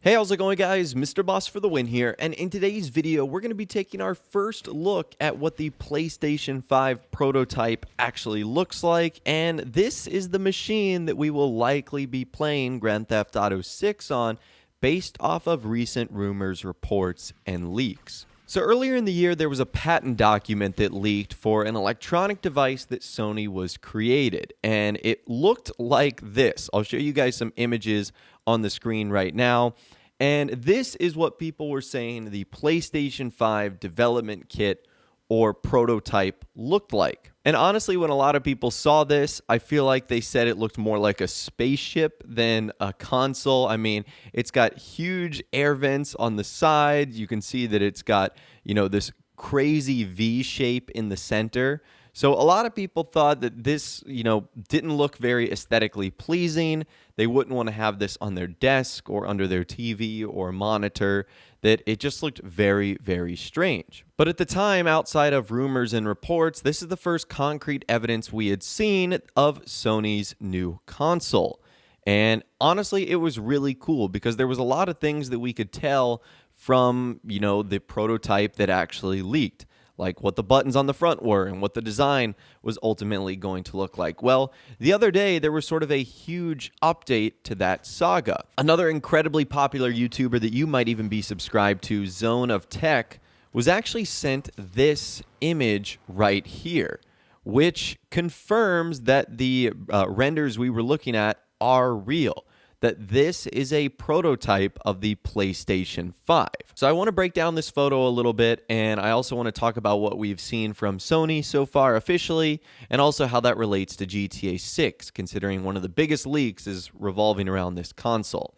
Hey, how's it going, guys? Mr. Boss for the win here, and in today's video, we're going to be taking our first look at what the PlayStation 5 prototype actually looks like, and this is the machine that we will likely be playing Grand Theft Auto 6 on based off of recent rumors, reports, and leaks. So earlier in the year, there was a patent document that leaked for an electronic device that Sony was created, and it looked like this. I'll show you guys some images on the screen right now. And this is what people were saying the PlayStation 5 development kit or prototype looked like. And honestly, when a lot of people saw this, I feel like they said it looked more like a spaceship than a console. I mean, it's got huge air vents on the side. You can see that it's got, this crazy V shape in the center. So a lot of people thought that this, didn't look very aesthetically pleasing. They wouldn't want to have this on their desk or under their TV or monitor, that it just looked very, very strange. But at the time, outside of rumors and reports, this is the first concrete evidence we had seen of Sony's new console. And honestly, it was really cool because there was a lot of things that we could tell from, the prototype that actually leaked, like what the buttons on the front were and what the design was ultimately going to look like. Well, the other day, there was sort of a huge update to that saga. Another incredibly popular YouTuber that you might even be subscribed to, Zone of Tech, was actually sent this image right here, which confirms that the renders we were looking at are real, that this is a prototype of the PlayStation 5. So I want to break down this photo a little bit, and I also want to talk about what we've seen from Sony so far officially, and also how that relates to GTA 6, considering one of the biggest leaks is revolving around this console.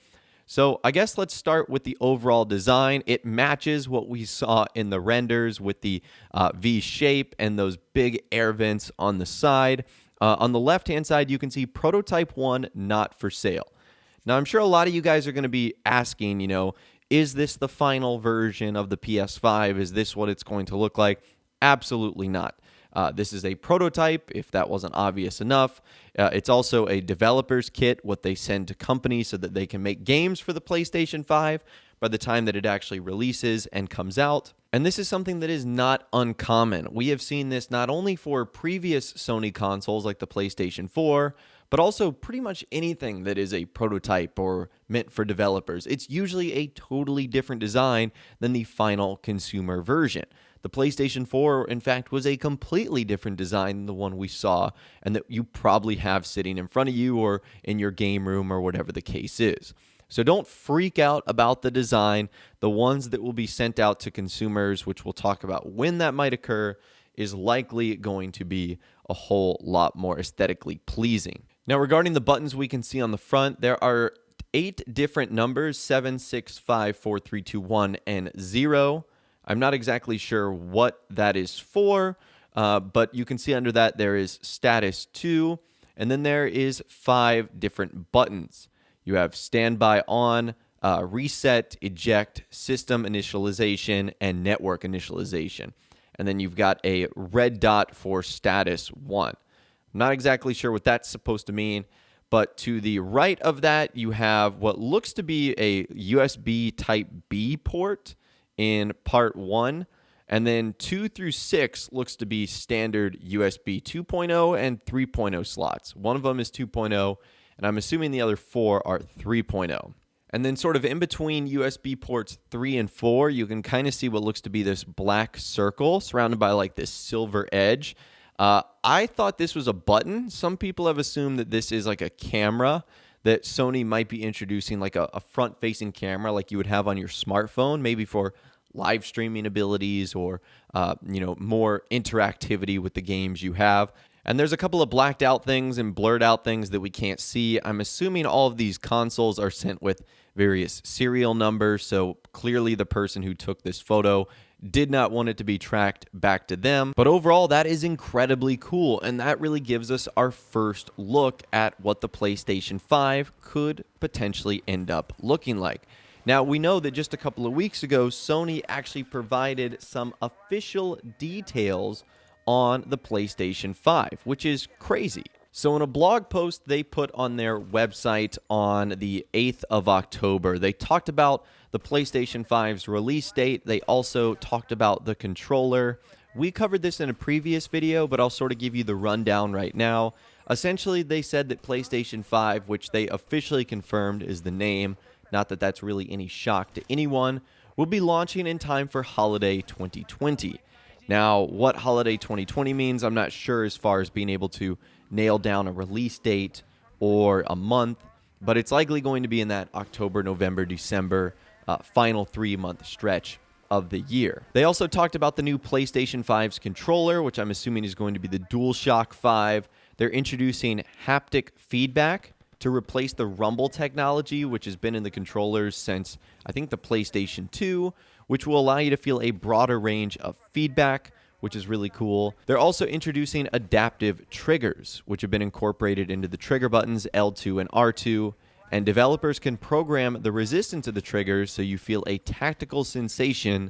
So I guess let's start with the overall design. It matches what we saw in the renders with the V shape and those big air vents on the side. On the left-hand side, you can see Prototype 1 not for sale. Now, I'm sure a lot of you guys are going to be asking, is this the final version of the PS5? Is this what it's going to look like? Absolutely not. This is a prototype, if that wasn't obvious enough. It's also a developer's kit, what they send to companies so that they can make games for the PlayStation 5 by the time that it actually releases and comes out. And this is something that is not uncommon. We have seen this not only for previous Sony consoles like the PlayStation 4, but also pretty much anything that is a prototype or meant for developers. It's usually a totally different design than the final consumer version. The PlayStation 4, in fact, was a completely different design than the one we saw and that you probably have sitting in front of you or in your game room or whatever the case is. So don't freak out about the design. The ones that will be sent out to consumers, which we'll talk about when that might occur, is likely going to be a whole lot more aesthetically pleasing. Now, regarding the buttons we can see on the front, there are 8 different numbers, 7, 6, 5, 4, 3, 2, 1, and 0. I'm not exactly sure what that is for, but you can see under that there is status 2, and then there is 5 different buttons. You have standby on, reset, eject, system initialization, and network initialization. And then you've got a red dot for status 1. I'm not exactly sure what that's supposed to mean, but to the right of that, you have what looks to be a USB Type B port in part 1, and then 2 through 6 looks to be standard USB 2.0 and 3.0 slots. One of them is 2.0, and I'm assuming the other 4 are 3.0. And then sort of in between USB ports 3 and 4, you can kind of see what looks to be this black circle surrounded by like this silver edge. I thought this was a button. Some people have assumed that this is like a camera, that Sony might be introducing like a front-facing camera like you would have on your smartphone, maybe for live streaming abilities or, more interactivity with the games you have. And there's a couple of blacked out things and blurred out things that we can't see. I'm assuming all of these consoles are sent with various serial numbers, so clearly the person who took this photo did not want it to be tracked back to them. But overall, that is incredibly cool, and that really gives us our first look at what the PlayStation 5 could potentially end up looking like. Now, we know that just a couple of weeks ago, Sony actually provided some official details on the PlayStation 5, which is crazy. So in a blog post they put on their website on the 8th of October, they talked about the PlayStation 5's release date. They also talked about the controller. We covered this in a previous video, but I'll sort of give you the rundown right now. Essentially, they said that PlayStation 5, which they officially confirmed is the name, not that that's really any shock to anyone, will be launching in time for holiday 2020. Now, what holiday 2020 means, I'm not sure as far as being able to nail down a release date or a month, but it's likely going to be in that October, November, December final 3-month stretch of the year. They also talked about the new PlayStation 5's controller, which I'm assuming is going to be the DualShock 5. They're introducing haptic feedback to replace the rumble technology, which has been in the controllers since, I think, the PlayStation 2, which will allow you to feel a broader range of feedback, which is really cool. They're also introducing adaptive triggers, which have been incorporated into the trigger buttons L2 and R2, and developers can program the resistance of the triggers so you feel a tactical sensation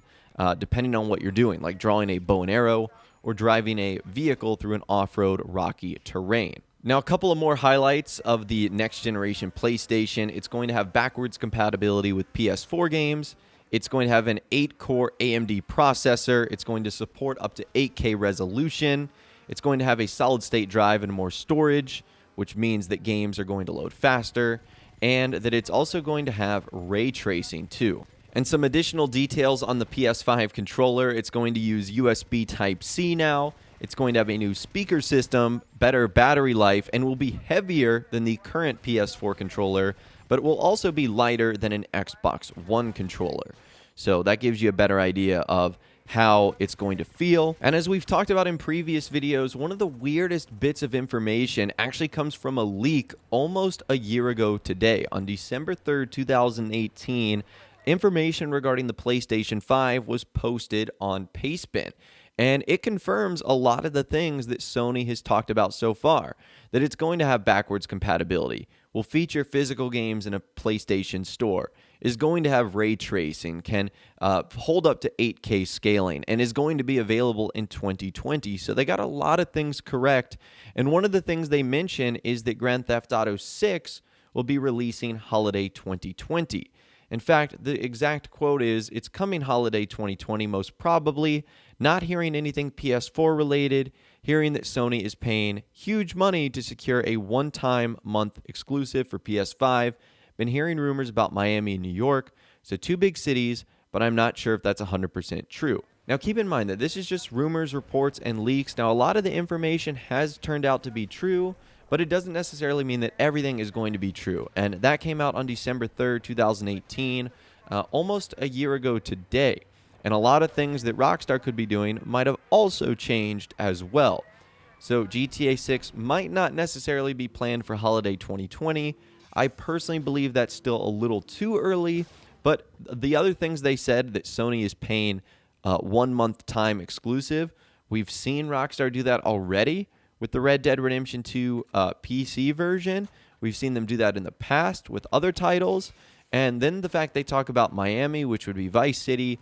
depending on what you're doing, like drawing a bow and arrow or driving a vehicle through an off-road rocky terrain. Now, a couple of more highlights of the next generation PlayStation. It's going to have backwards compatibility with PS4 games. It's going to have an 8-core AMD processor. It's going to support up to 8K resolution. It's going to have a solid-state drive and more storage, which means that games are going to load faster, and that it's also going to have ray tracing too. And some additional details on the PS5 controller. It's going to use USB Type-C now. It's going to have a new speaker system, better battery life, and will be heavier than the current PS4 controller, but it will also be lighter than an Xbox One controller. So that gives you a better idea of how it's going to feel. And as we've talked about in previous videos, one of the weirdest bits of information actually comes from a leak almost a year ago today. On December 3rd, 2018, information regarding the PlayStation 5 was posted on Pastebin. And it confirms a lot of the things that Sony has talked about so far, that it's going to have backwards compatibility, will feature physical games in a PlayStation store, is going to have ray tracing, can hold up to 8K scaling, and is going to be available in 2020. So they got a lot of things correct. And one of the things they mention is that Grand Theft Auto 6 will be releasing holiday 2020. In fact, the exact quote is, "It's coming holiday 2020 most probably." Not hearing anything PS4 related, hearing that Sony is paying huge money to secure a one-time month exclusive for PS5. Been hearing rumors about Miami and New York, so 2 big cities, but I'm not sure if that's 100% true. Now keep in mind that this is just rumors, reports, and leaks. Now a lot of the information has turned out to be true, but it doesn't necessarily mean that everything is going to be true. And that came out on December 3rd, 2018, almost a year ago today. And a lot of things that Rockstar could be doing might have also changed as well. So GTA 6 might not necessarily be planned for holiday 2020. I personally believe that's still a little too early, but the other things they said, that Sony is paying 1 month time exclusive, we've seen Rockstar do that already with the Red Dead Redemption 2 PC version. We've seen them do that in the past with other titles. And then the fact they talk about Miami, which would be Vice City,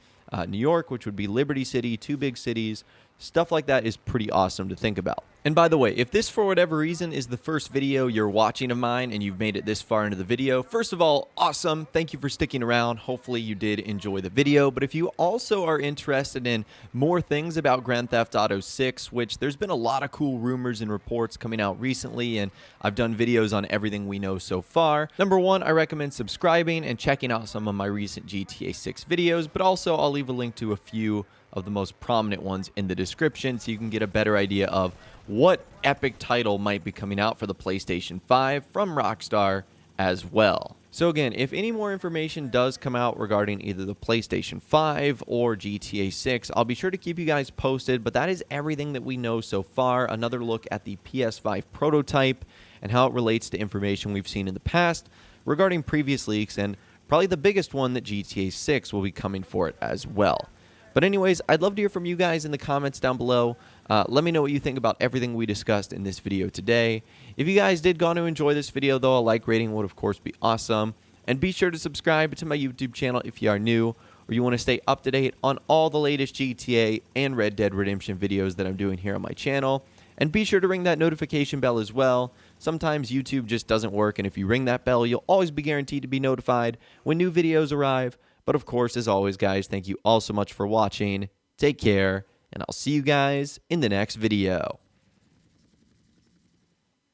New York, which would be Liberty City, 2 big cities. Stuff like that is pretty awesome to think about. And by the way, if this for whatever reason is the first video you're watching of mine and you've made it this far into the video, first of all, awesome. Thank you for sticking around. Hopefully you did enjoy the video. But if you also are interested in more things about Grand Theft Auto 6, which there's been a lot of cool rumors and reports coming out recently, and I've done videos on everything we know so far. Number one, I recommend subscribing and checking out some of my recent GTA 6 videos, but also I'll leave a link to a few of the most prominent ones in the description so you can get a better idea of what epic title might be coming out for the PlayStation 5 from Rockstar as well. So again, if any more information does come out regarding either the PlayStation 5 or GTA 6, I'll be sure to keep you guys posted, but that is everything that we know so far. Another look at the PS5 prototype and how it relates to information we've seen in the past regarding previous leaks, and probably the biggest one, that GTA 6 will be coming for it as well. But anyways, I'd love to hear from you guys in the comments down below. Let me know what you think about everything we discussed in this video today. If you guys did go to enjoy this video, though, a like rating would, of course, be awesome. And be sure to subscribe to my YouTube channel if you are new, or you want to stay up to date on all the latest GTA and Red Dead Redemption videos that I'm doing here on my channel. And be sure to ring that notification bell as well. Sometimes YouTube just doesn't work, and if you ring that bell, you'll always be guaranteed to be notified when new videos arrive. But of course, as always, guys, thank you all so much for watching. Take care, and I'll see you guys in the next video.